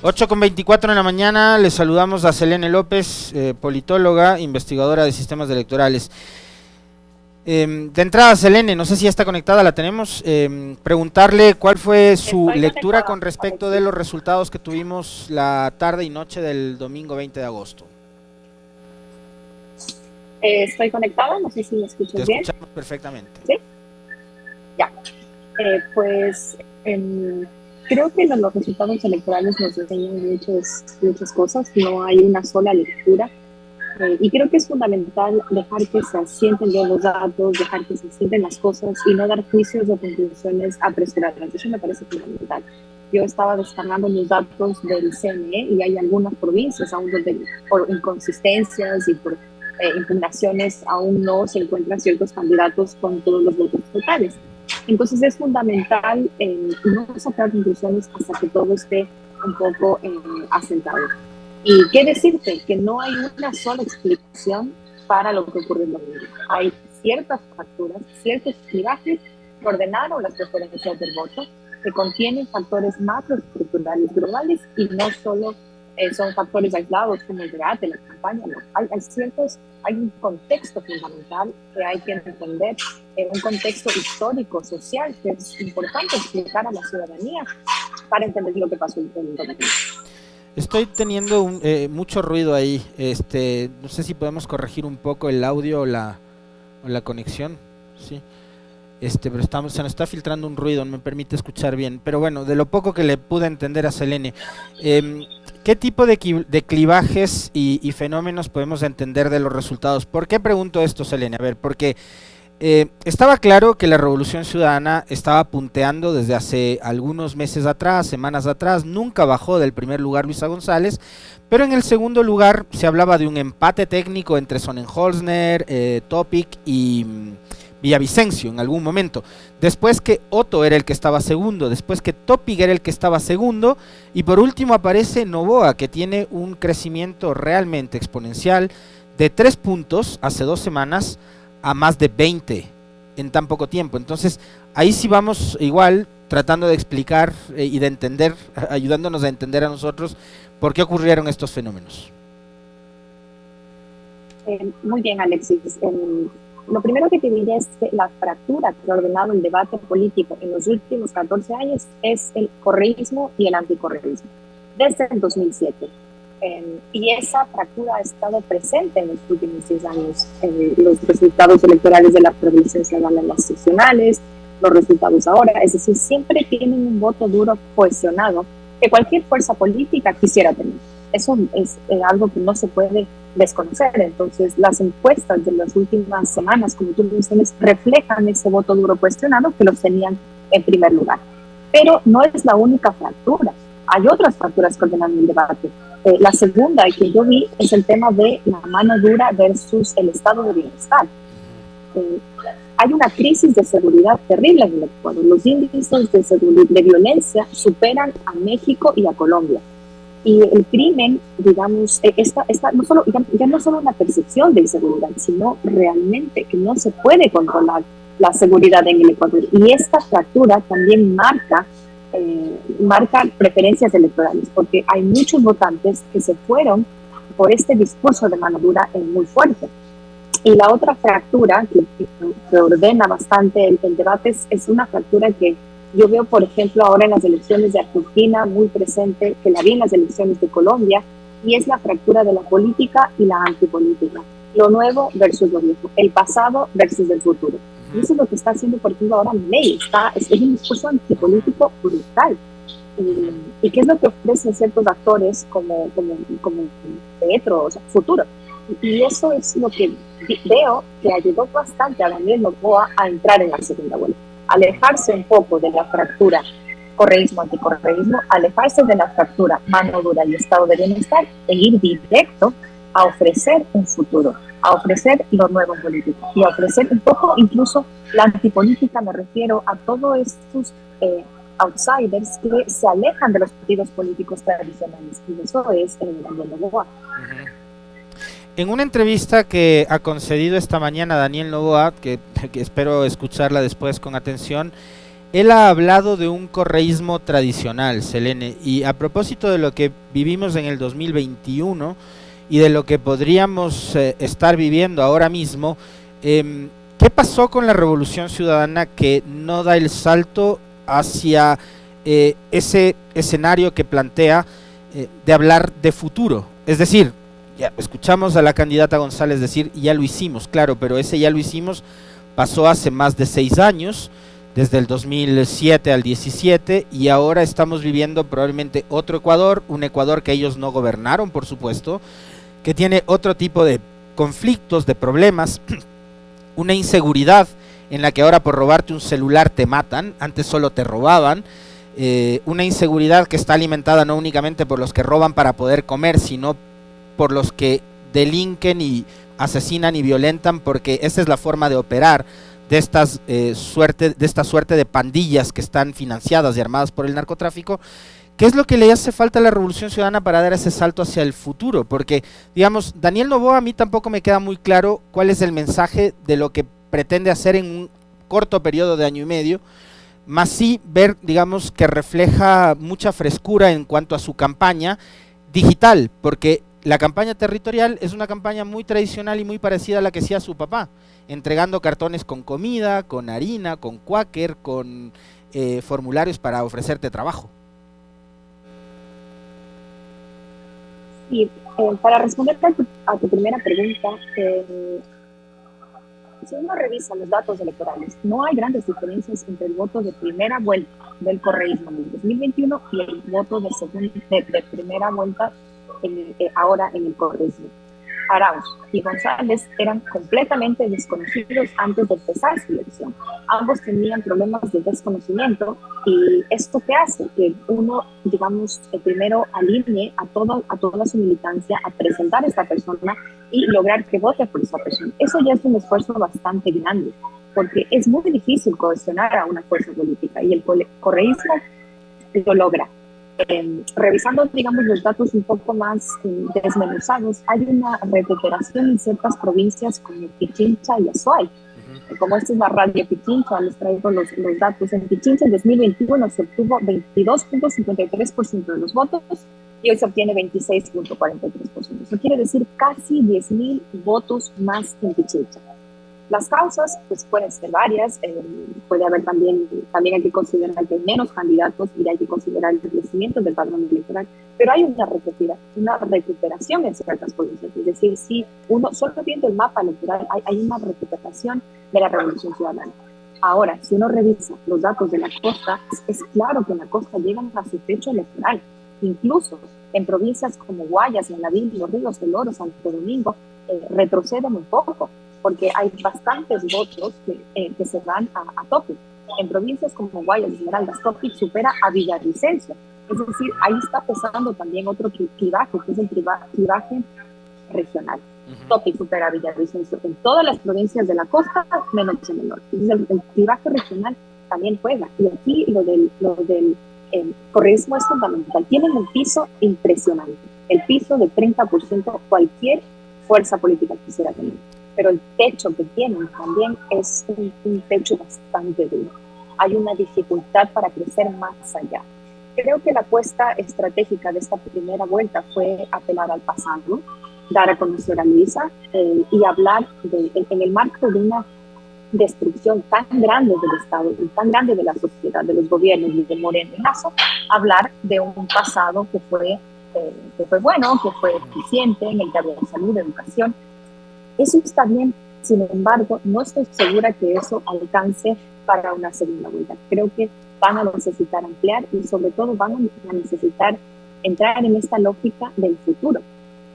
8:24 de la mañana, les saludamos a Selene López, politóloga, investigadora de sistemas electorales. De entrada, Selene, no sé si ya está conectada, la tenemos. Preguntarle cuál fue su Estoy lectura conectada, con respecto de Alexis. los resultados que tuvimos la tarde y noche del domingo 20 de agosto. Estoy conectada, no sé si me Te escuchas bien. escuchamos perfectamente. ¿Sí? Ya. Pues creo que los resultados electorales nos enseñan muchas cosas, no hay una sola lectura. Y creo que es fundamental dejar que se asienten bien los datos, dejar que se asienten las cosas y no dar juicios o conclusiones apresuradas. Eso me parece fundamental. Yo estaba descargando los datos del CNE y hay algunas provincias aún donde por inconsistencias y por impugnaciones aún no se encuentran ciertos candidatos con todos los votos totales. Entonces es fundamental no sacar conclusiones hasta que todo esté un poco asentado. ¿Y qué decirte? Que no hay una sola explicación para lo que ocurre en la vida. Hay ciertas facturas, ciertos clivajes que ordenaron las preferencias del voto, que contienen factores macroestructurales globales y no solo son factores aislados como el debate, la campaña. No. Hay un contexto fundamental que hay que entender, un contexto histórico, social, que es importante explicar a la ciudadanía para entender lo que pasó en el domingo. Estoy teniendo mucho ruido ahí. No sé si podemos corregir un poco el audio o la conexión. Sí. Pero se nos está filtrando un ruido, no me permite escuchar bien. Pero bueno, de lo poco que le pude entender a Selene, ¿qué tipo de clivajes y fenómenos podemos entender de los resultados? ¿Por qué pregunto esto, Selene? A ver, porque estaba claro que la Revolución Ciudadana estaba punteando desde hace algunos meses atrás, semanas atrás, nunca bajó del primer lugar Luisa González, pero en el segundo lugar se hablaba de un empate técnico entre Sonnenholzner, Topic y Villavicencio en algún momento. Después que Otto era el que estaba segundo, después que Topic era el que estaba segundo, y por último aparece Noboa, que tiene un crecimiento realmente exponencial de 3 puntos hace 2 semanas a más de 20 en tan poco tiempo. Entonces, ahí sí vamos igual tratando de explicar y de entender, ayudándonos a entender a nosotros por qué ocurrieron estos fenómenos. Muy bien, Alexis. Lo primero que te diré es que la fractura que ha ordenado el debate político en los últimos 14 años es el correísmo y el anticorreísmo, desde el 2007. Y esa fractura ha estado presente en los últimos 10 años. Los resultados electorales de la provincia se van en las seccionales, los resultados ahora, es decir, siempre tienen un voto duro cohesionado que cualquier fuerza política quisiera tener. Eso es algo que no se puede desconocer. Entonces, las encuestas de las últimas semanas, como tú mencionas, reflejan ese voto duro cuestionado que los tenían en primer lugar. Pero no es la única fractura. Hay otras fracturas que ordenan el debate. La segunda que yo vi es el tema de la mano dura versus el estado de bienestar. Hay una crisis de seguridad terrible en el Ecuador. Los índices de violencia superan a México y a Colombia. Y el crimen, digamos, ya no solo una percepción de inseguridad, sino realmente que no se puede controlar la seguridad en el Ecuador. Y esta fractura también marca preferencias electorales, porque hay muchos votantes que se fueron por este discurso de mano dura muy fuerte. Y la otra fractura que ordena bastante el debate es una fractura que yo veo, por ejemplo, ahora en las elecciones de Argentina, muy presente, que la vi en las elecciones de Colombia, y es la fractura de la política y la antipolítica. Lo nuevo versus lo viejo, el pasado versus el futuro. Y eso es lo que está haciendo, por ejemplo, ahora Milei. Es un discurso antipolítico brutal. ¿Y qué es lo que ofrecen ciertos actores como Petro, o sea, futuro? Y eso es lo que veo que ayudó bastante a Daniel Noboa a entrar en la segunda vuelta. Alejarse un poco de la fractura correísmo-anticorreísmo, alejarse de la fractura mano dura y estado de bienestar e ir directo a ofrecer un futuro, a ofrecer lo nuevo en política y a ofrecer un poco incluso la antipolítica. Me refiero a todos estos outsiders que se alejan de los partidos políticos tradicionales, y eso es Daniel Noboa. En una entrevista que ha concedido esta mañana Daniel Noboa, que espero escucharla después con atención, él ha hablado de un correísmo tradicional, Selene, y a propósito de lo que vivimos en el 2021 y de lo que podríamos estar viviendo ahora mismo, ¿qué pasó con la Revolución Ciudadana que no da el salto hacia ese escenario que plantea de hablar de futuro? Es decir, ya escuchamos a la candidata González decir, ya lo hicimos, claro, pero ese ya lo hicimos pasó hace más de 6 años, desde el 2007 al 17, y ahora estamos viviendo probablemente otro Ecuador, un Ecuador que ellos no gobernaron, por supuesto, que tiene otro tipo de conflictos, de problemas, una inseguridad en la que ahora por robarte un celular te matan, antes solo te robaban, una inseguridad que está alimentada no únicamente por los que roban para poder comer, sino por los que delinquen y asesinan y violentan, porque esa es la forma de operar de esta suerte de pandillas que están financiadas y armadas por el narcotráfico. ¿Qué es lo que le hace falta a la Revolución Ciudadana para dar ese salto hacia el futuro? Porque, digamos, Daniel Noboa, a mí tampoco me queda muy claro cuál es el mensaje de lo que pretende hacer en un corto periodo de año y medio, más sí ver, digamos, que refleja mucha frescura en cuanto a su campaña digital, porque la campaña territorial es una campaña muy tradicional y muy parecida a la que hacía su papá, entregando cartones con comida, con harina, con Quaker, con formularios para ofrecerte trabajo. Sí, para responder a tu primera pregunta, si uno revisa los datos electorales, no hay grandes diferencias entre el voto de primera vuelta del correísmo en el 2021 y el voto de primera vuelta ahora en el correísmo. Arauz y González eran completamente desconocidos antes de empezar su elección. Ambos tenían problemas de desconocimiento, y esto que hace que uno, digamos, primero alinee a toda su militancia a presentar a esta persona y lograr que vote por esa persona. Eso ya es un esfuerzo bastante grande, porque es muy difícil cohesionar a una fuerza política, y el correísmo lo logra. Revisando, digamos, los datos un poco más desmenuzados, hay una recuperación en ciertas provincias como Pichincha y Azuay. Como esta es la radio Pichincha, les traigo los datos. En Pichincha en 2021 se obtuvo 22.53% de los votos y hoy se obtiene 26.43%. Eso quiere decir casi 10.000 votos más en Pichincha. Las causas pues pueden ser varias, puede haber también hay que considerar que hay menos candidatos y hay que considerar el crecimiento del padrón electoral, pero hay una recuperación en ciertas provincias. Es decir, si uno solo viendo el mapa electoral hay una recuperación de la Revolución Ciudadana. Ahora, si uno revisa los datos de la costa, es claro que en la costa llegan a su techo electoral. Incluso en provincias como Guayas, Manabí, Los Ríos, El Oro, Santo Domingo, retroceden un poco, porque hay bastantes votos que se van a Topic. En provincias como Guayas, Esmeraldas, Topic supera a Villavicencio. Es decir, ahí está pesando también otro clivaje, que es el clivaje regional. Topic supera a Villavicencio en todas las provincias de la costa, menos en el norte. Entonces, el clivaje regional también juega. Y aquí lo del correísmo es fundamental. Tienen un piso impresionante. El piso de 30% cualquier fuerza política quisiera tener. Pero el techo que tienen también es un techo bastante duro. Hay una dificultad para crecer más allá. Creo que la apuesta estratégica de esta primera vuelta fue apelar al pasado, dar a conocer a Luisa y hablar en el marco de una destrucción tan grande del Estado y tan grande de la sociedad, de los gobiernos y de Moreno y Lasso, hablar de un pasado que fue bueno, que fue eficiente, en el que había salud, educación. Eso está bien, sin embargo, no estoy segura que eso alcance para una segunda vuelta. Creo que van a necesitar ampliar y sobre todo van a necesitar entrar en esta lógica del futuro.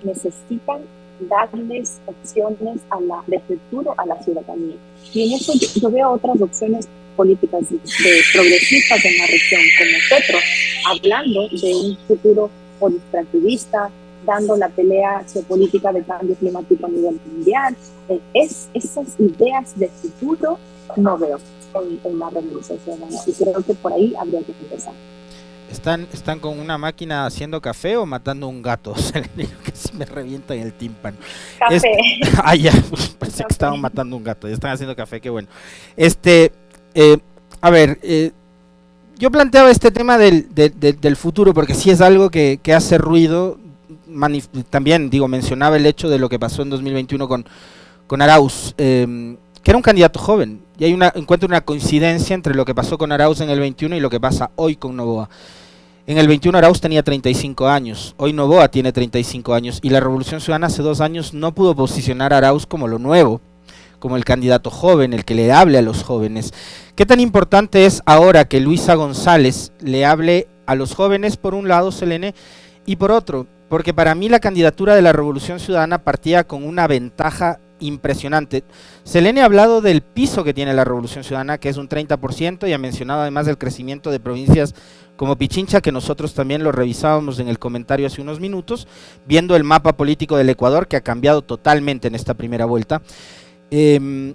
Necesitan darles opciones de futuro a la ciudadanía. Y en eso yo veo otras opciones políticas de progresistas en la región, como Petro, hablando de un futuro extractivista, dando la pelea geopolítica de cambio climático a nivel mundial. Esas ideas de futuro no veo en la Revolución Ciudadana, y creo que por ahí habría que empezar. ¿Están con una máquina haciendo café o matando un gato? Casi me revienta en el tímpano. Café. Ya, parece que estaban matando un gato. Ya están haciendo café, qué bueno. A ver, yo planteaba este tema del futuro porque sí es algo que hace ruido. También, digo, mencionaba el hecho de lo que pasó en 2021 con Arauz, que era un candidato joven. Y encuentro una coincidencia entre lo que pasó con Arauz en el 21 y lo que pasa hoy con Noboa. En el 21 Arauz tenía 35 años, hoy Noboa tiene 35 años, y la Revolución Ciudadana hace 2 años no pudo posicionar a Arauz como lo nuevo, como el candidato joven, el que le hable a los jóvenes. ¿Qué tan importante es ahora que Luisa González le hable a los jóvenes, por un lado, Selene, y por otro, porque para mí la candidatura de la Revolución Ciudadana partía con una ventaja impresionante? Selene ha hablado del piso que tiene la Revolución Ciudadana, que es un 30%, y ha mencionado además el crecimiento de provincias como Pichincha, que nosotros también lo revisábamos en el comentario hace unos minutos, viendo el mapa político del Ecuador, que ha cambiado totalmente en esta primera vuelta. Y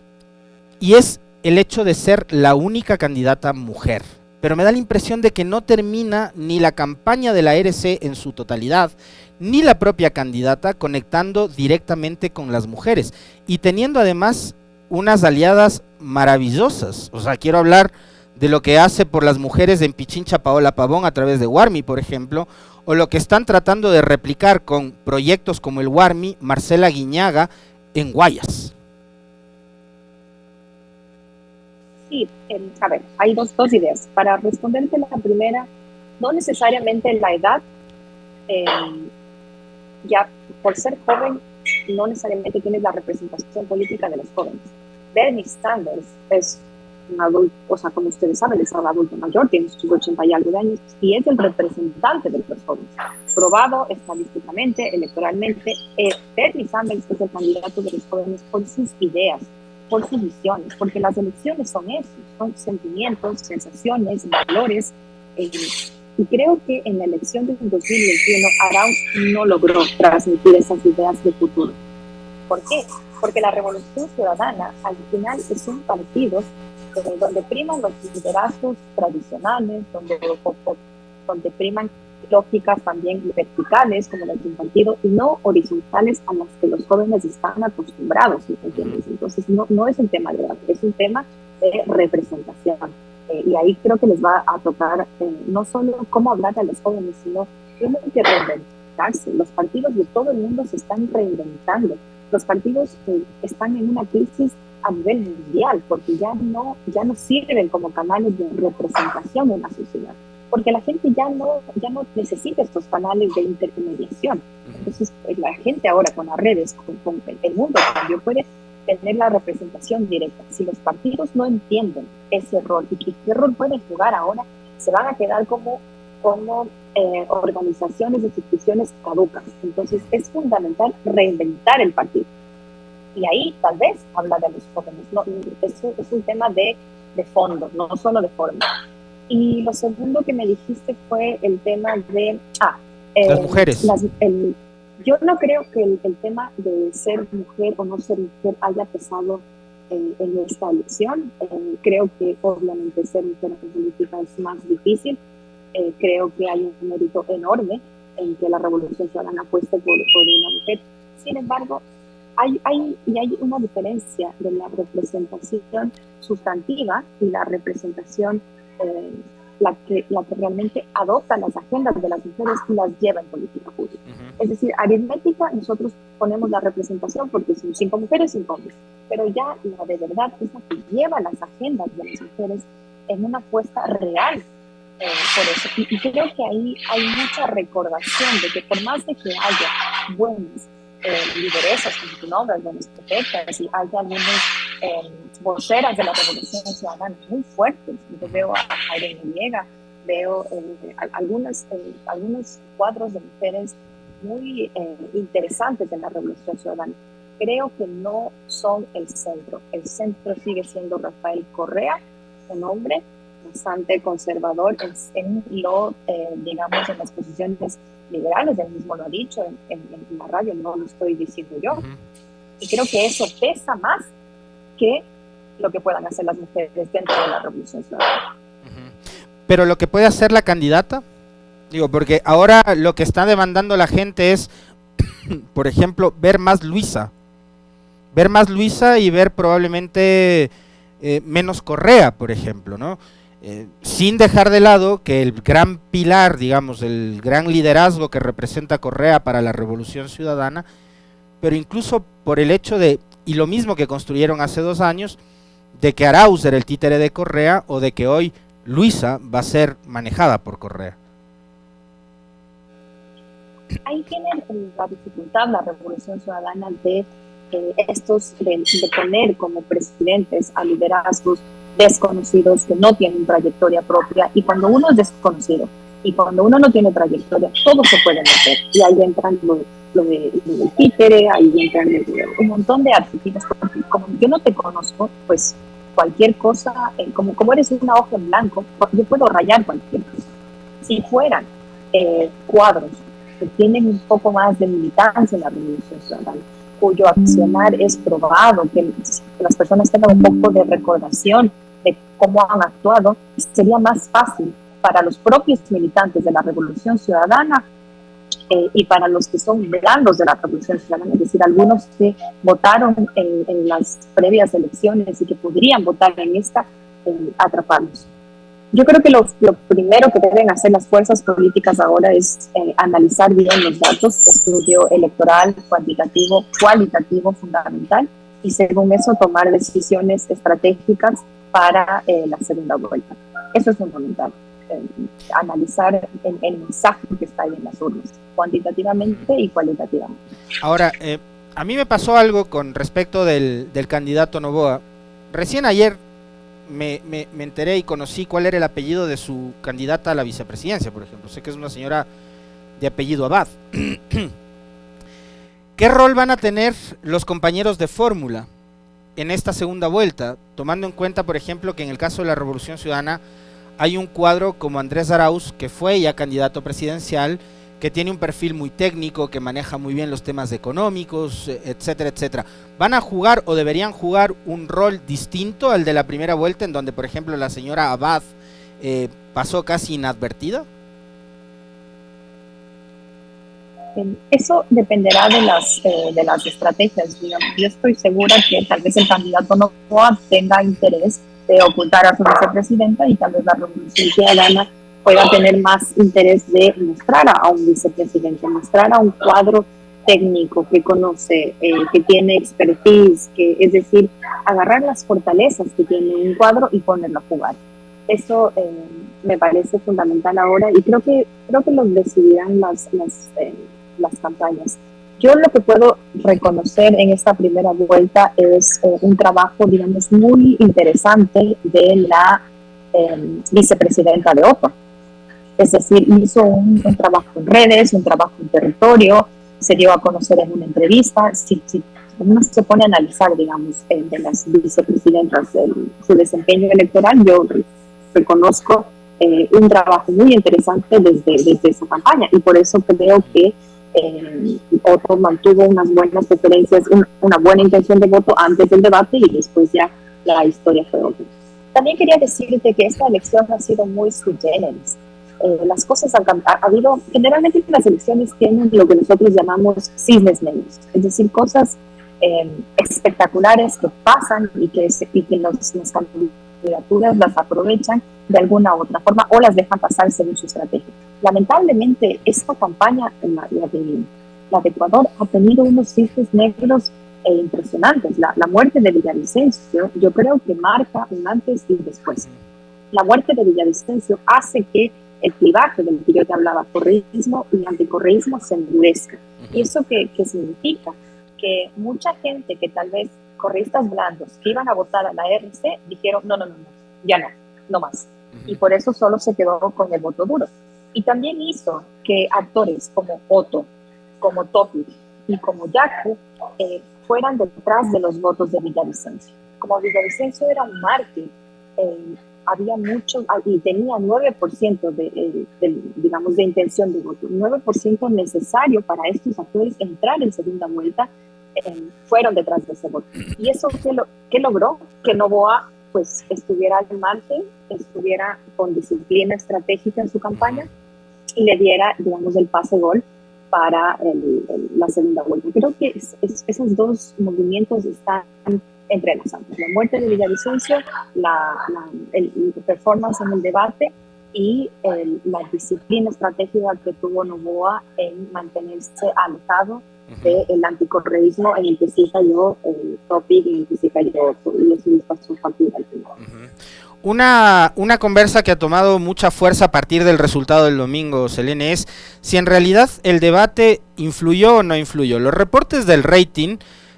es el hecho de ser la única candidata mujer. Pero me da la impresión de que no termina ni la campaña de la RC en su totalidad, ni la propia candidata conectando directamente con las mujeres. Y teniendo además unas aliadas maravillosas. O sea, quiero hablar de lo que hace por las mujeres en Pichincha Paola Pavón a través de Warmi, por ejemplo, o lo que están tratando de replicar con proyectos como el Warmi, Marcela Guiñaga, en Guayas. Sí, a ver, hay dos ideas. Para responderte la primera, no necesariamente la edad, ya por ser joven, no necesariamente tienes la representación política de los jóvenes. Bernie Sanders es un adulto, o sea, como ustedes saben, es un adulto mayor, tiene sus 80 y algo de años, y es el representante de los jóvenes. Probado estadísticamente, electoralmente, Bernie Sanders es el candidato de los jóvenes por sus ideas, por sus visiones, porque las elecciones son eso, son sentimientos, sensaciones, valores, y creo que en la elección de 2021 Arauz no logró transmitir esas ideas de futuro. ¿Por qué? Porque la Revolución Ciudadana al final es un partido donde priman los liderazgos tradicionales, donde priman lógicas también verticales, como las de un partido, y no horizontales a las que los jóvenes están acostumbrados, ¿entiendes? Entonces no es un tema de edad, es un tema de representación. Y ahí creo que les va a tocar no solo cómo hablar a los jóvenes, sino tienen que reinventarse. Los partidos de todo el mundo se están reinventando. Los partidos están en una crisis a nivel mundial porque ya no sirven como canales de representación en la sociedad, porque la gente ya no necesita estos canales de intermediación. Entonces la gente ahora con las redes, con el mundo cambio, puede tener la representación directa. Si los partidos no entienden ese rol y qué rol pueden jugar ahora, se van a quedar como organizaciones, instituciones caducas. Entonces es fundamental reinventar el partido. Y ahí tal vez hablar de los jóvenes. No, es un tema de fondo, no solo de forma. Y lo segundo que me dijiste fue el tema de las mujeres. Yo no creo que el tema de ser mujer o no ser mujer haya pesado en esta elección. Creo que obviamente ser mujer en política es más difícil. Creo que hay un mérito enorme en que la Revolución Ciudadana apueste por una mujer. Sin embargo, hay una diferencia de la representación sustantiva y la representación la que realmente adopta las agendas de las mujeres y las lleva en política pública. Es decir, aritmética, nosotros ponemos la representación porque son 5 mujeres, 5 hombres, pero ya la de verdad es la que lleva las agendas de las mujeres en una apuesta real por eso. Y creo que ahí hay mucha recordación de que por más de que haya buenas lideresas, como tu nombre, buenas prefectas, y hay algunas voceras de la Revolución Ciudadana muy fuertes. Yo veo a Irene Noriega, veo algunos cuadros de mujeres muy interesantes en la Revolución Ciudadana. Creo que no son el centro. El centro sigue siendo Rafael Correa, un hombre bastante conservador digamos, en las posiciones liberales. Él mismo lo ha dicho en la radio, no lo estoy diciendo yo. Y creo que eso pesa más que lo que puedan hacer las mujeres dentro de la Revolución Ciudadana. Pero lo que puede hacer la candidata, digo, porque ahora lo que está demandando la gente es, por ejemplo, ver más Luisa y ver probablemente menos Correa, por ejemplo, ¿no? sin dejar de lado que el gran pilar, digamos, el gran liderazgo que representa Correa para la Revolución Ciudadana, pero incluso por el hecho de, y lo mismo que construyeron hace 2 años, de que Arauz era el títere de Correa, o de que hoy Luisa va a ser manejada por Correa. Ahí tiene la dificultad la Revolución Ciudadana de poner como presidentes a liderazgos desconocidos que no tienen trayectoria propia, y cuando uno es desconocido y cuando uno no tiene trayectoria, todo se puede meter, y ahí entran lo del títere, ahí entran un montón de adjetivos, porque como yo no te conozco, pues cualquier cosa, como eres una hoja en blanco, yo puedo rayar cualquier cosa. Si fueran cuadros que tienen un poco más de militancia en la Revolución Ciudadana, cuyo accionar es probado, que las personas tengan un poco de recordación de cómo han actuado, sería más fácil para los propios militantes de la Revolución Ciudadana y para los que son blandos de la Revolución Ciudadana, es decir, algunos que votaron en las previas elecciones y que podrían votar en esta, atraparlos. Yo creo que lo primero que deben hacer las fuerzas políticas ahora es analizar bien los datos, estudio electoral, cuantitativo, cualitativo, fundamental, y según eso tomar decisiones estratégicas para la segunda vuelta. Eso es fundamental, analizar el mensaje que está ahí en las urnas, cuantitativamente y cualitativamente. Ahora, a mí me pasó algo con respecto del candidato Noboa. Recién ayer me enteré y conocí cuál era el apellido de su candidata a la vicepresidencia, por ejemplo. Sé que es una señora de apellido Abad. ¿Qué rol van a tener los compañeros de fórmula en esta segunda vuelta? Tomando en cuenta, por ejemplo, que en el caso de la Revolución Ciudadana hay un cuadro como Andrés Arauz, que fue ya candidato presidencial, que tiene un perfil muy técnico, que maneja muy bien los temas económicos, etcétera, etcétera. ¿Van a jugar o deberían jugar un rol distinto al de la primera vuelta, en donde, por ejemplo, la señora Abad pasó casi inadvertida? Eso dependerá de las estrategias, digamos. Yo estoy segura que tal vez el candidato Noboa tenga interés de ocultar a su vicepresidenta, y tal vez la Revolución Ciudadana pueda tener más interés de mostrar a un vicepresidente, mostrar a un cuadro técnico que conoce, que tiene expertise, es decir, agarrar las fortalezas que tiene un cuadro y ponerlo a jugar. Eso me parece fundamental ahora, y creo que lo decidirán las campañas. Yo lo que puedo reconocer en esta primera vuelta es un trabajo, digamos, muy interesante de la vicepresidenta de OPA. Es decir, hizo un trabajo en redes, un trabajo en territorio, se dio a conocer en una entrevista. Si uno se pone a analizar, digamos, de las vicepresidentas, su desempeño electoral, yo reconozco un trabajo muy interesante desde esa campaña, y por eso creo que Otto mantuvo unas buenas preferencias, una buena intención de voto antes del debate, y después ya la historia fue otra. También quería decirte que esta elección ha sido muy sui generis. Las cosas ha habido, generalmente las elecciones tienen lo que nosotros llamamos cisnes negros, es decir, cosas espectaculares que pasan y que las candidaturas las aprovechan de alguna u otra forma o las dejan pasar según su estrategia. Lamentablemente, esta campaña, la de Ecuador, ha tenido unos cisnes negros impresionantes. La muerte de Villavicencio, yo creo que marca un antes y después. La muerte de Villavicencio hace que el clivaje del que yo te hablaba, correísmo y anticorreísmo, se endurezca. ¿Y eso qué significa? Que mucha gente que tal vez, correístas blandos, que iban a votar a la RC, dijeron, no, ya no más. Y por eso solo se quedó con el voto duro. Y también hizo que actores como Otto, como Topic y como Yaku fueran detrás de los votos de Villavicencio. Como Villavicencio era un mártir, había mucho, y tenía 9% de intención de voto, 9% necesario para estos actores entrar en segunda vuelta, fueron detrás de ese voto. ¿Y eso qué logró? Que Noboa pues estuviera al margen, estuviera con disciplina estratégica en su campaña y le diera, digamos, el pase gol para la segunda vuelta. Creo que esos dos movimientos están entrelazados. La muerte de Villavicencio, el performance en el debate y la disciplina estratégica que tuvo Noboa en mantenerse alejado del anticorreísmo en el que sí cayó el Topic y en el que sí cayó y eso les pasó factura al final. Una conversa que ha tomado mucha fuerza a partir del resultado del domingo, Selene, es si en realidad el debate influyó o no influyó. Los reportes del rating,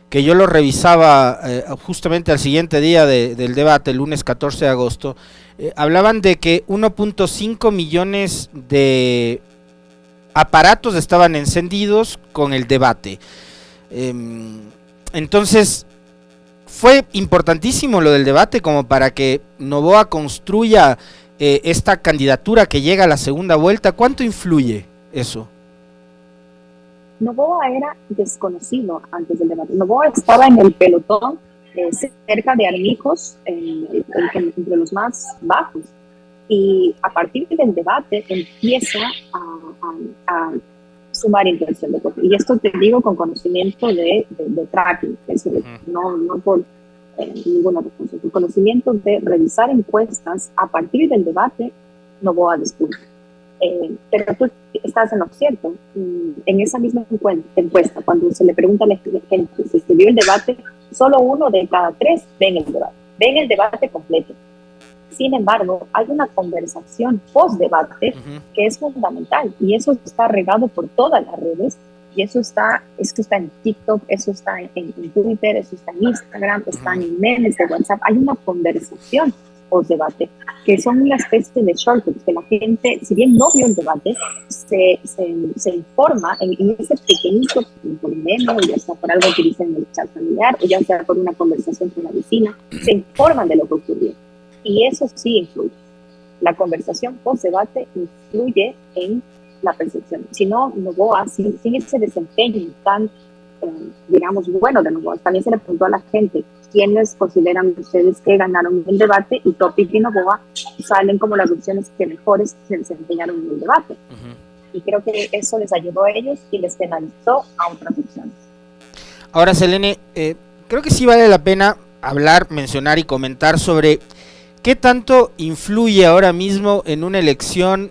que yo lo revisaba justamente al siguiente día del debate, el lunes 14 de agosto, hablaban de que 1.5 millones de aparatos estaban encendidos con el debate. Entonces, fue importantísimo lo del debate como para que Noboa construya esta candidatura que llega a la segunda vuelta. ¿Cuánto influye eso? Noboa era desconocido antes del debate. Noboa estaba en el pelotón cerca de Armijos, entre los más bajos. Y a partir del debate empieza a sumar intención de voto. Y esto te digo con conocimiento de tracking, no por ninguna razón, con conocimiento de revisar encuestas a partir del debate. Noboa despunta. Pero tú estás en lo cierto. En esa misma encuesta, cuando se le pregunta a la gente si se vio el debate, solo 1 de cada 3 ven el debate completo. Sin embargo, hay una conversación post-debate que es fundamental y eso está regado por todas las redes y eso está en TikTok, eso está en Twitter, eso está en Instagram, están en memes de WhatsApp. Hay una conversación post-debate que son una especie de shortcuts que la gente, si bien no vio el debate, se informa en ese pequeñito por meme, o ya sea por algo que dicen en el chat familiar, o ya sea por una conversación con la vecina, se informan de lo que ocurrió. Y eso sí influye. La conversación post-debate influye en la percepción. Si no, Noboa, sin ese desempeño tan, digamos, bueno de Noboa, también se le preguntó a la gente quiénes consideran ustedes que ganaron el debate y Topic y Noboa salen como las opciones que mejores se desempeñaron en el debate. Y creo que eso les ayudó a ellos y les penalizó a otras opciones. Ahora, Selene, creo que sí vale la pena hablar, mencionar y comentar sobre ¿qué tanto influye ahora mismo en una elección,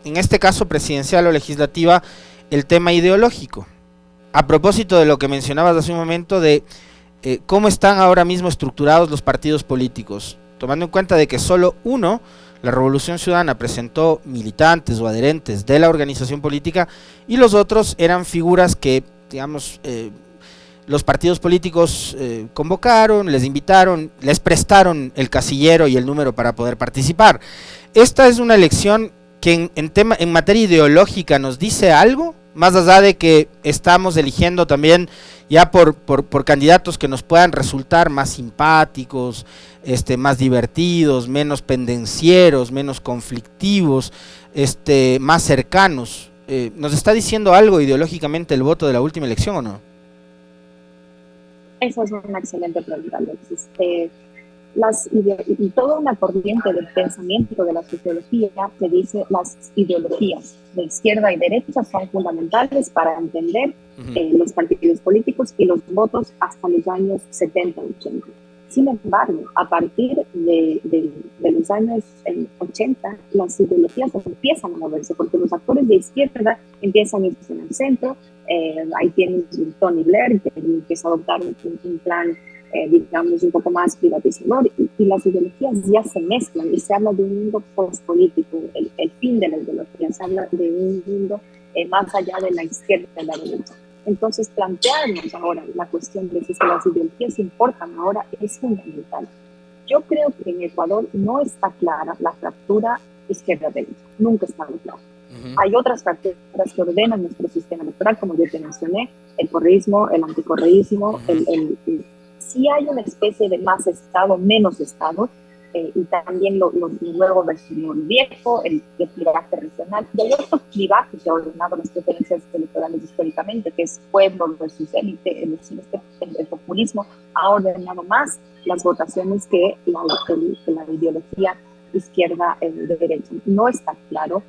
en este caso presidencial o legislativa, el tema ideológico? A propósito de lo que mencionabas hace un momento de cómo están ahora mismo estructurados los partidos políticos, tomando en cuenta de que solo uno, la Revolución Ciudadana, presentó militantes o adherentes de la organización política y los otros eran figuras que, digamos, los partidos políticos convocaron, les invitaron, les prestaron el casillero y el número para poder participar. Esta es una elección que en materia ideológica nos dice algo, más allá de que estamos eligiendo también ya por candidatos que nos puedan resultar más simpáticos, más divertidos, menos pendencieros, menos conflictivos, más cercanos. ¿Nos está diciendo algo ideológicamente el voto de la última elección o no? Esa es una excelente pregunta, Alexis. Y toda una corriente del pensamiento de la sociología que dice las ideologías de izquierda y derecha son fundamentales para entender los partidos políticos y los votos hasta los años 70 y 80. Sin embargo, a partir de los años 80, las ideologías empiezan a moverse porque los actores de izquierda empiezan a irse en el centro. Ahí tienes Tony Blair, que empieza a adoptar un plan, digamos, un poco más privatizador, y las ideologías ya se mezclan y se habla de un mundo postpolítico, el fin de la ideología, se habla de un mundo más allá de la izquierda y la derecha. Entonces, plantearnos ahora la cuestión de si las ideologías importan ahora es fundamental. Yo creo que en Ecuador no está clara la fractura izquierda-derecha, nunca está clara. Hay otras fracturas que ordenan nuestro sistema electoral, como yo te mencioné, el correísmo, el anticorreísmo, sí hay una especie de más Estado, menos Estado, y también lo nuevo versus lo viejo, el clivaje regional, y hay otros clivajes que ha ordenado las preferencias electorales históricamente, que es pueblo versus élite, es decir, el populismo ha ordenado más las votaciones que la ideología izquierda de derecha. No está claro.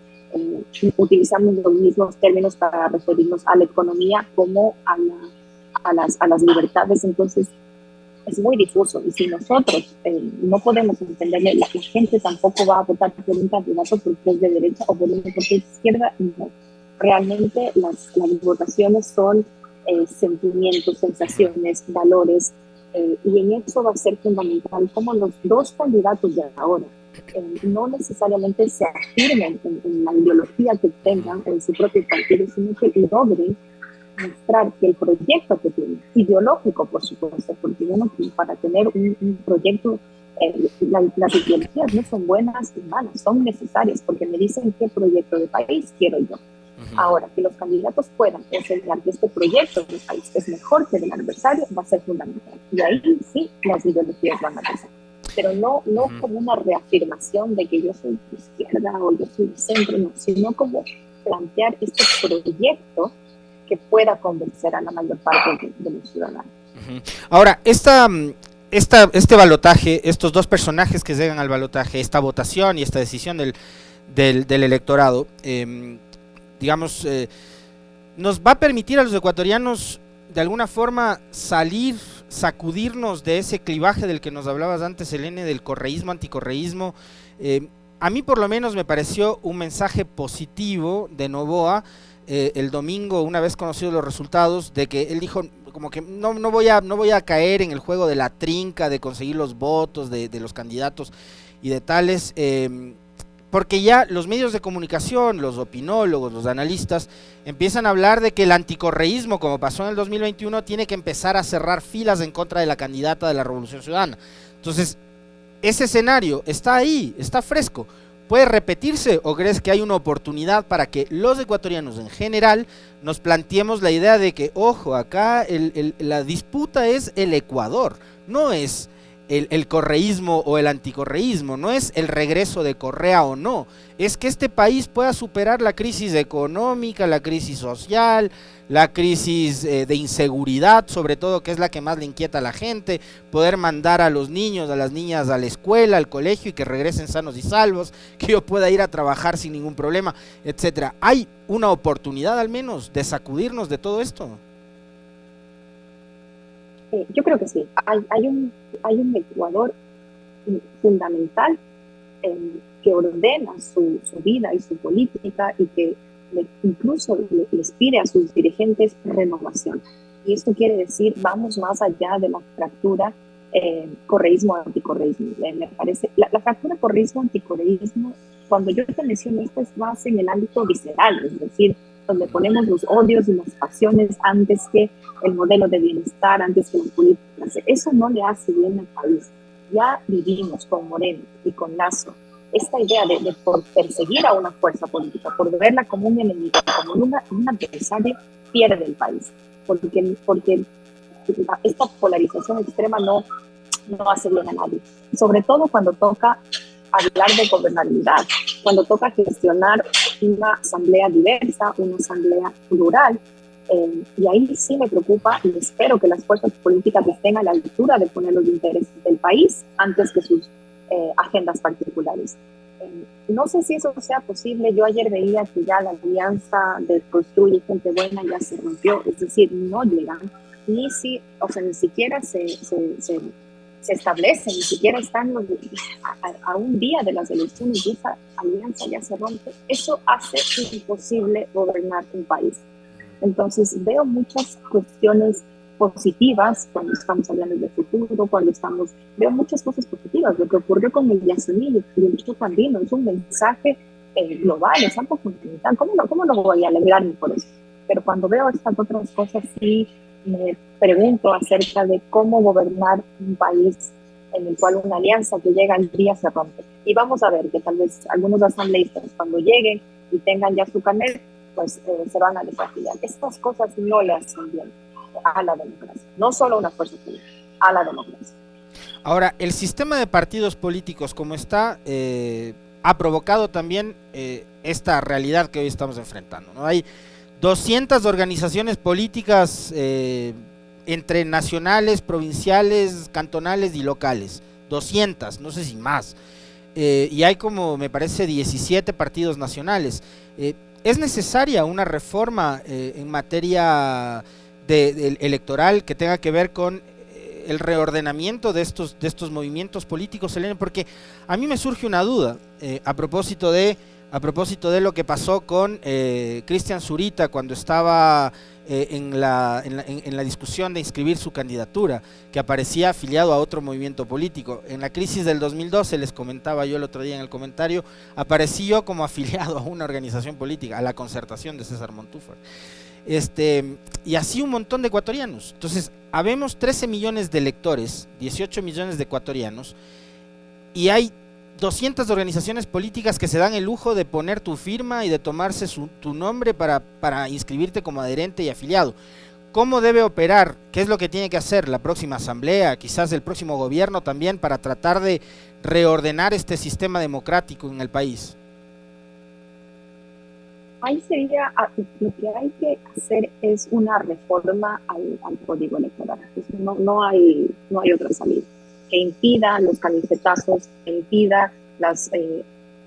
Utilizamos los mismos términos para referirnos a la economía como a las libertades. Entonces, es muy difuso, y si nosotros no podemos entenderle, la gente tampoco va a votar por un candidato porque es de derecha o por uno porque es de izquierda. No. Realmente las votaciones son sentimientos, sensaciones, valores, y en eso va a ser fundamental como los dos candidatos de ahora no necesariamente se afirmen en la ideología que tengan en su propio partido, sino que logren mostrar que el proyecto que tienen, ideológico por supuesto, porque uno para tener un proyecto, las ideologías no son buenas y malas, son necesarias porque me dicen qué proyecto de país quiero yo. Ahora, que los candidatos puedan enseñar que este proyecto de país es mejor que el adversario va a ser fundamental. Y ahí sí las ideologías van a pasar. Pero no como una reafirmación de que yo soy de izquierda o yo soy de centro, no, sino como plantear este proyecto que pueda convencer a la mayor parte de los ciudadanos. Ahora, este balotaje, estos dos personajes que llegan al balotaje, esta votación y esta decisión del electorado, digamos, nos va a permitir a los ecuatorianos de alguna forma sacudirnos de ese clivaje del que nos hablabas antes, Elene, del correísmo, anticorreísmo. A mí por lo menos me pareció un mensaje positivo de Noboa el domingo, una vez conocidos los resultados, de que él dijo como que no voy a caer en el juego de la trinca, de conseguir los votos de los candidatos y de tales, porque ya los medios de comunicación, los opinólogos, los analistas, empiezan a hablar de que el anticorreísmo, como pasó en el 2021, tiene que empezar a cerrar filas en contra de la candidata de la Revolución Ciudadana. Entonces, ese escenario está ahí, está fresco. ¿Puede repetirse o crees que hay una oportunidad para que los ecuatorianos en general nos planteemos la idea de que, ojo, acá la disputa es el Ecuador, no es el correísmo o el anticorreísmo, no es el regreso de Correa o no, es que este país pueda superar la crisis económica, la crisis social, la crisis de inseguridad, sobre todo, que es la que más le inquieta a la gente, poder mandar a los niños, a las niñas a la escuela, al colegio y que regresen sanos y salvos, que yo pueda ir a trabajar sin ningún problema, etcétera. ¿Hay una oportunidad al menos de sacudirnos de todo esto? Yo creo que sí. Hay un Ecuador fundamental que ordena su vida y su política y que incluso les pide a sus dirigentes renovación. Y esto quiere decir, vamos más allá de la fractura correísmo-anticorreísmo. Me parece, la fractura correísmo-anticorreísmo, cuando yo te menciono esto, es más en el ámbito visceral, es decir, donde ponemos los odios y las pasiones antes que el modelo de bienestar, antes que la política. Eso no le hace bien al país. Ya vivimos con Moreno y con Lasso esta idea de por perseguir a una fuerza política, por verla como un enemigo, como un adversario, pierde el país. Porque esta polarización extrema no hace bien a nadie. Sobre todo cuando toca hablar de gobernabilidad, cuando toca gestionar una asamblea diversa, una asamblea plural, y ahí sí me preocupa y espero que las fuerzas políticas estén a la altura de poner los intereses del país antes que sus agendas particulares. No sé si eso sea posible. Yo ayer veía que ya la alianza de Construye Gente Buena ya se rompió, es decir, no llegan, ni siquiera se establecen, ni siquiera están a un día de las elecciones y esa alianza ya se rompe. Eso hace imposible gobernar un país. Entonces veo muchas cuestiones positivas cuando estamos hablando de futuro, veo muchas cosas positivas. Lo que ocurrió con el Yasuní y el Chicho Andino es un mensaje global, es algo continental. ¿Cómo no voy a alegrarme por eso? Pero cuando veo estas otras cosas sí me pregunto acerca de cómo gobernar un país en el cual una alianza que llega al día se rompe. Y vamos a ver que tal vez algunos asambleístas cuando lleguen y tengan ya su carnet, pues se van a desafiliar. Estas cosas no le hacen bien a la democracia, no solo a una fuerza política, a la democracia. Ahora, el sistema de partidos políticos como está ha provocado también esta realidad que hoy estamos enfrentando, ¿no? Hay 200 organizaciones políticas entre nacionales, provinciales, cantonales y locales, 200, no sé si más, y hay como me parece 17 partidos nacionales. ¿Es necesaria una reforma en materia electoral que tenga que ver con el reordenamiento de estos movimientos políticos, Selene? Porque a mí me surge una duda a propósito de lo que pasó con Cristian Zurita cuando estaba en la discusión de inscribir su candidatura, que aparecía afiliado a otro movimiento político. En la crisis del 2012, les comentaba yo el otro día en el comentario, apareció como afiliado a una organización política, a la Concertación de César Montúfar. Y así un montón de ecuatorianos. Entonces, habemos 13 millones de electores, 18 millones de ecuatorianos, y hay 200 organizaciones políticas que se dan el lujo de poner tu firma y de tomarse tu nombre para inscribirte como adherente y afiliado. ¿Cómo debe operar? ¿Qué es lo que tiene que hacer la próxima asamblea, quizás el próximo gobierno también, para tratar de reordenar este sistema democrático en el país? Ahí sería, lo que hay que hacer es una reforma al código electoral. No hay otra salida que impida los camisetazos, que impida las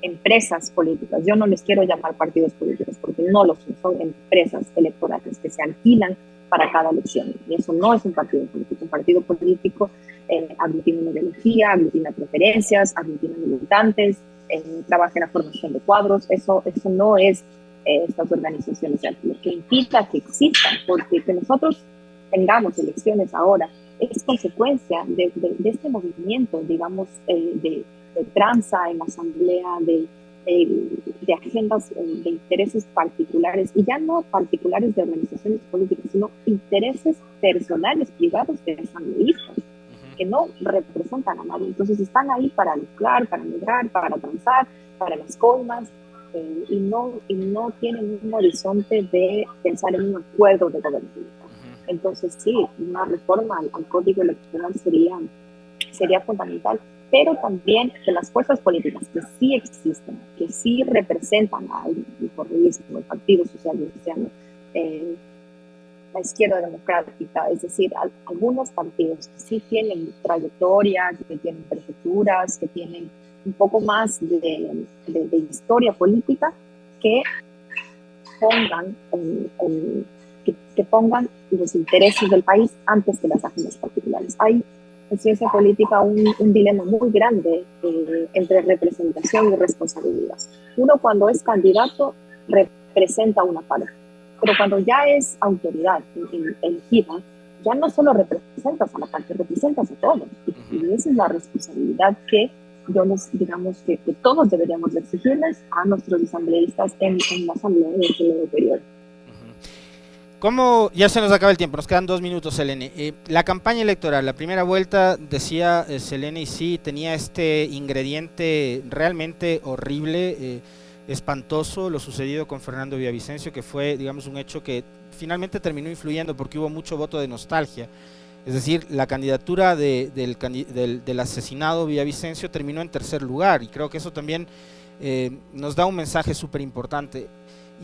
empresas políticas. Yo no les quiero llamar partidos políticos porque no lo son empresas electorales que se alquilan para cada elección. Y eso no es un partido político. Un partido político aglutina una ideología, aglutina preferencias, aglutina militantes, trabaja en la formación de cuadros. Eso no es estas organizaciones. Lo que impida que existan, porque que nosotros tengamos elecciones ahora es consecuencia de este movimiento, digamos, de tranza en la asamblea, de agendas de intereses particulares, y ya no particulares de organizaciones políticas, sino intereses personales, privados de asambleístas, que no representan a nadie. Entonces están ahí para lucrar, para migrar, para transar, para las coimas, y no tienen un horizonte de pensar en un acuerdo de gobernabilidad. Entonces sí, una reforma al código electoral sería fundamental, pero también que las fuerzas políticas que sí existen, que sí representan al correísmo, el Partido Social Cristiano, la izquierda democrática, es decir, algunos partidos que sí tienen trayectoria, que tienen prefecturas, que tienen un poco más de historia política, que pongan que pongan los intereses del país antes que las agendas particulares. Hay en ciencia política un dilema muy grande entre representación y responsabilidad. Uno, cuando es candidato, representa una parte, pero cuando ya es autoridad elegida, ya no solo representas a la parte, representas a todos. Y esa es la responsabilidad que digamos que todos deberíamos exigirles a nuestros asambleístas en la asamblea en el periodo periodo. ¿Cómo? Ya se nos acaba el tiempo, nos quedan 2 minutos, Selene. La campaña electoral, la primera vuelta, decía Selene, y sí, tenía este ingrediente realmente horrible, espantoso, lo sucedido con Fernando Villavicencio, que fue, digamos, un hecho que finalmente terminó influyendo porque hubo mucho voto de nostalgia. Es decir, la candidatura del asesinado Villavicencio terminó en tercer lugar, y creo que eso también nos da un mensaje súper importante.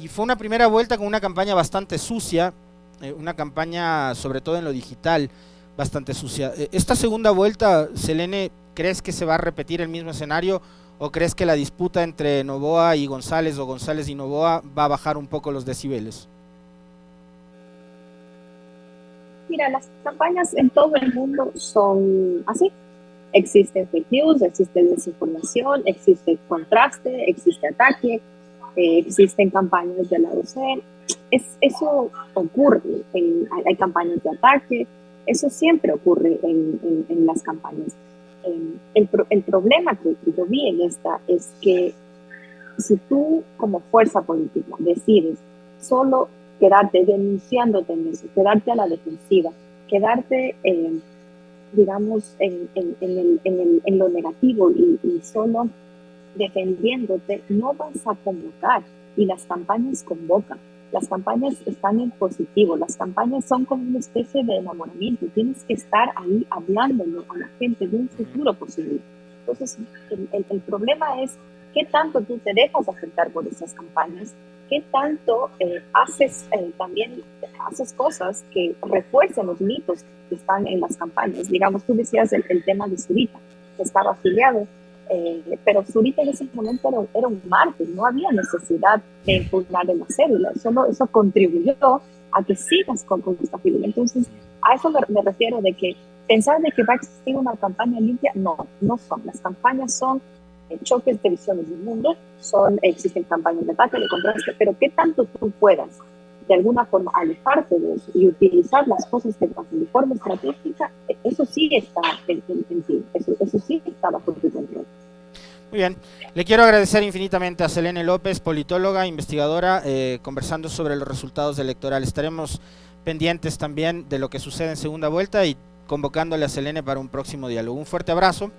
Y fue una primera vuelta con una campaña bastante sucia, una campaña sobre todo en lo digital bastante sucia. Esta segunda vuelta, Selene, ¿crees que se va a repetir el mismo escenario o crees que la disputa entre Noboa y González o González y Noboa va a bajar un poco los decibeles? Mira, las campañas en todo el mundo son así. Existen fake news, existe desinformación, existe contraste, existe ataque, existen campañas de lado C. Eso ocurre, hay campañas de ataque, eso siempre ocurre en las campañas. El problema que yo vi en esta es que si tú como fuerza política decides solo quedarte denunciándote en eso, quedarte a la defensiva, quedarte, digamos, en lo negativo y solo defendiéndote, no vas a convocar. Y las campañas convocan. Las campañas están en positivo. Las campañas son como una especie de enamoramiento. Tienes que estar ahí hablándolo a la gente de un futuro posible. Entonces, el problema es qué tanto tú te dejas afectar por esas campañas, qué tanto también haces cosas que refuercen los mitos que están en las campañas. Digamos, tú decías el tema de Zurita, que estaba afiliado, pero Zurita en ese momento era un mártir, no había necesidad de impugnar en la cédula, eso contribuyó a que sigas con esta figura. Entonces, a eso me refiero de que Pensar de que va a existir una campaña limpia, no son. Las campañas son choques de visiones del mundo, existen campañas de ataque, de contraste, pero qué tanto tú puedas de alguna forma alejarte de eso y utilizar las cosas que pasan de forma estratégica, eso sí está en ti, eso sí está bajo tu control. Muy bien, le quiero agradecer infinitamente a Selene López, politóloga, investigadora, conversando sobre los resultados electorales. Estaremos pendientes también de lo que sucede en segunda vuelta y convocándole a Selene para un próximo diálogo. Un fuerte abrazo.